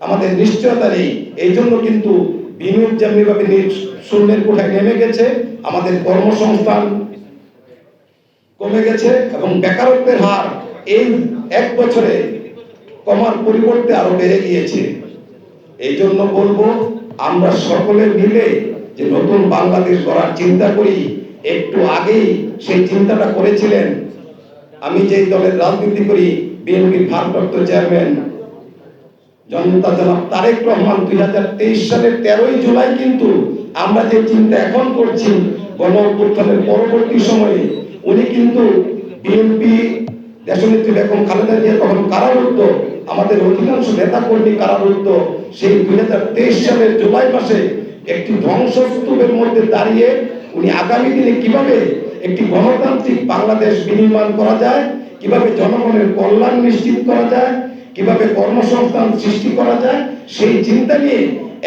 আমাদের নিশ্চয়তা নেই। এই জন্য কিন্তু বিনিয়োগ যেমনিভাবে শূন্যের কোঠায় নেমে গেছে, আমাদের কর্মসংস্থান কমে গেছে এবং বেকারত্বের হার এই এক বছরে কমার পরিবর্তে আরো বেড়ে গিয়েছে। এই জন্য বলবো, আমরা সকলে মিলে যে নতুন বাংলাদেশ গড়ার চিন্তা করি, একটু আগেই সেই চিন্তাটা করেছিলেন আমি যেই দলের রাজনীতি করি, বিএনপির ভারপ্রাপ্ত চেয়ারম্যান জনতা জনাব তারেক রহমান 2023 সালের 13ই জুলাই কিন্তু আমরা যে চিন্তা এখন করছি গণ অভ্যুত্থানের পরবর্তী সময়ে উনি কিন্তু বিএনপি দেশনেত্রী বেগম খালেদা জিয়া তখন কারারুদ্ধ, আমাদের অধিকাংশ নেতা কর্মী কারারুদ্ধ, সেই 2023 সালের জুলাই মাসে একটি ধ্বংসস্তূপের মধ্যে দাঁড়িয়ে উনি আগামী দিনে কিভাবে একটি গণতান্ত্রিক বাংলাদেশ বিনির্মাণ করা যায়, কিভাবে জনগণের কল্যাণ নিশ্চিত করা যায়, কিভাবে কর্মসংস্থান সৃষ্টি করা যায়, সেই চিন্তা নিয়ে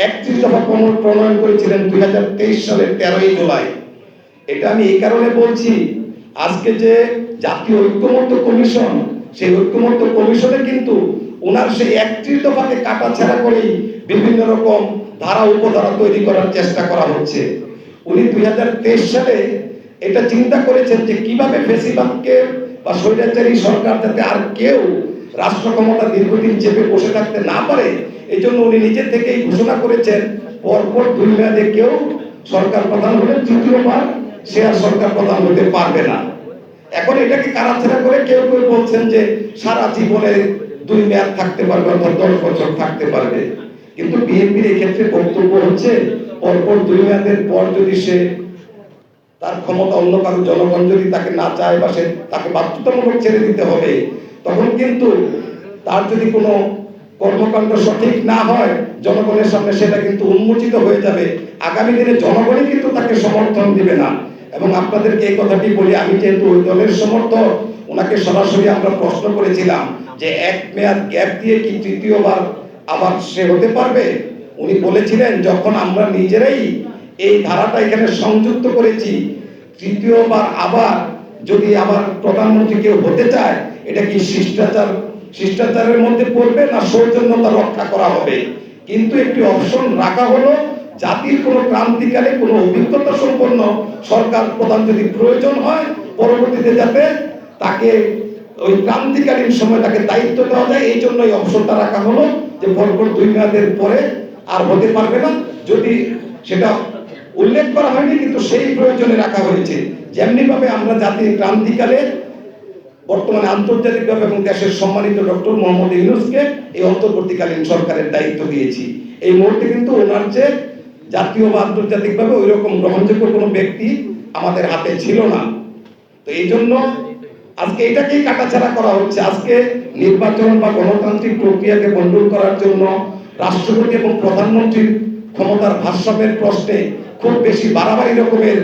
31 দফা প্রণয়ন করেছিলেন 2023 সালের 13ই জুলাই। এটা আমি এই কারণে বলছি, আজকে যে জাতীয় ঐক্যমত্য কমিশন, সেই ঐক্যমত্য কমিশনে কিন্তু ওনার সেই 31 দফাকে কাটাছেঁড়া করেই বিভিন্ন রকম ধারা উপধারা তৈরি করার চেষ্টা করা হচ্ছে। উনি 2023 সালে এটা চিন্তা করেছেন যে কিভাবে ফ্যাসিবাদকে বা স্বৈরাচারী সরকার যাতে আর কেউ রাষ্ট্র ক্ষমতা দীর্ঘদিন চেপে বসে থাকতে না পারে, এই জন্য উনি নিজে থেকেই ঘোষণা করেছেন পরপর 2 মেয়াদে কেউ সরকার প্রধান হলে তৃতীয়বার সে আর সরকার প্রধান হতে পারবে না। এখন এটাকে কারাছেড়া করে কেউ কেউ বলছেন যে সারা জীবনে 2 মেয়াদ থাকতে পারবে, অর্থাৎ 10 বছর থাকতে পারবে। কিন্তু বিএনপির এই ক্ষেত্রে বক্তব্য হচ্ছে পরপর 2 মেয়াদের পর যদি সে তার ক্ষমতা অন্য কারো জনগণ যদি তাকে না চায় বা সে তাকে বাধ্যতামূলক ছেড়ে দিতে হবে, তখন কিন্তু তার যদি কোনো কর্মকাণ্ড সঠিক না হয় জনগণের সামনে সেটা কিন্তু উন্মোচিত হয়ে যাবে। আগামী দিনে জনগণই কিন্তু তাকে সমর্থন দিবে না। এবং আপনাদেরকে এই কথাটি বলি, আমি যেহেতু ওই দলের সমর্থক, ওনাকে সরাসরি আমরা প্রশ্ন করেছিলাম যে 1 মেয়াদ গ্যাপ দিয়ে কি তৃতীয়বার আবার সে হতে পারবে। উনি বলেছিলেন যখন আমরা নিজেরাই এই ধারাটা এখানে সংযুক্ত করেছি, তৃতীয়বার আবার যদি আবার প্রধানমন্ত্রী কেউ হতে চায়, এটা কি শিষ্টাচারের মধ্যে পড়বে না সৌজন্যতা রক্ষা করা হবে। কিন্তু একটি অপশন রাখা হলো, জাতির কোনো ক্রান্তিকালে কোনো অভিজ্ঞতা সম্পন্ন সরকার প্রধান যদি প্রয়োজন হয়, পরবর্তীতে যাতে তাকে ওই ক্রান্তিকালীন সময় তাকে দায়িত্ব দেওয়া যায়। এই জন্য এই অপশনটা রাখা হলো যে পরপর 2 মেয়াদের পরে আর হতে পারবে না। যদি সেটা উল্লেখ করা হয়নি, কিন্তু সেই প্রয়োজনে রাখা হয়েছে। যেমনি ভাবে আমরা জাতির ক্রান্তিকালে বর্তমানে আন্তর্জাতিকভাবে এবং দেশের সম্মানিত ডক্টর মোহাম্মদ ইউনূসকে এই অন্তর্বর্তীকালীন সরকারের দায়িত্ব দিয়েছি। এই মুহূর্তে কিন্তু ওনার যে জাতীয় বা আন্তর্জাতিকভাবে ওই রকম গ্রহণযোগ্য কোনো ব্যক্তি আমাদের হাতে ছিল না। তো এই জন্য আজকে এটাকেই কাটাছাড়া করা হচ্ছে। আজকে নির্বাচন বা গণতান্ত্রিক প্রক্রিয়াকে বন্ধুর করার জন্য রাষ্ট্রপতি এবং প্রধানমন্ত্রীর ক্ষমতার ভারসাম্যের প্রশ্নে খুব বেশি বাড়াবাড়ি রকমের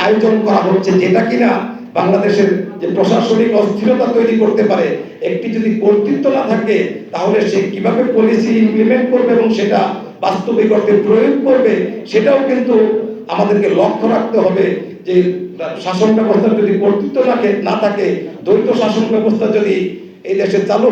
আয়োজন করা হচ্ছে, যেটা কিনা বাংলাদেশের যে প্রশাসনিক অস্থিরতা তৈরি করতে পারে। একটি যদি কর্তৃত্ব না থাকে তাহলে সে কিভাবে পলিসি ইমপ্লিমেন্ট করবে এবং সেটা বাস্তবিক অর্থে প্রয়োগ করবে, সেটাও কিন্তু আমাদেরকে লক্ষ্য রাখতে হবে। যে শাসন ব্যবস্থার যদি কর্তৃত্ব না থাকে, দ্বৈত শাসন ব্যবস্থা যদি এই দেশে চালু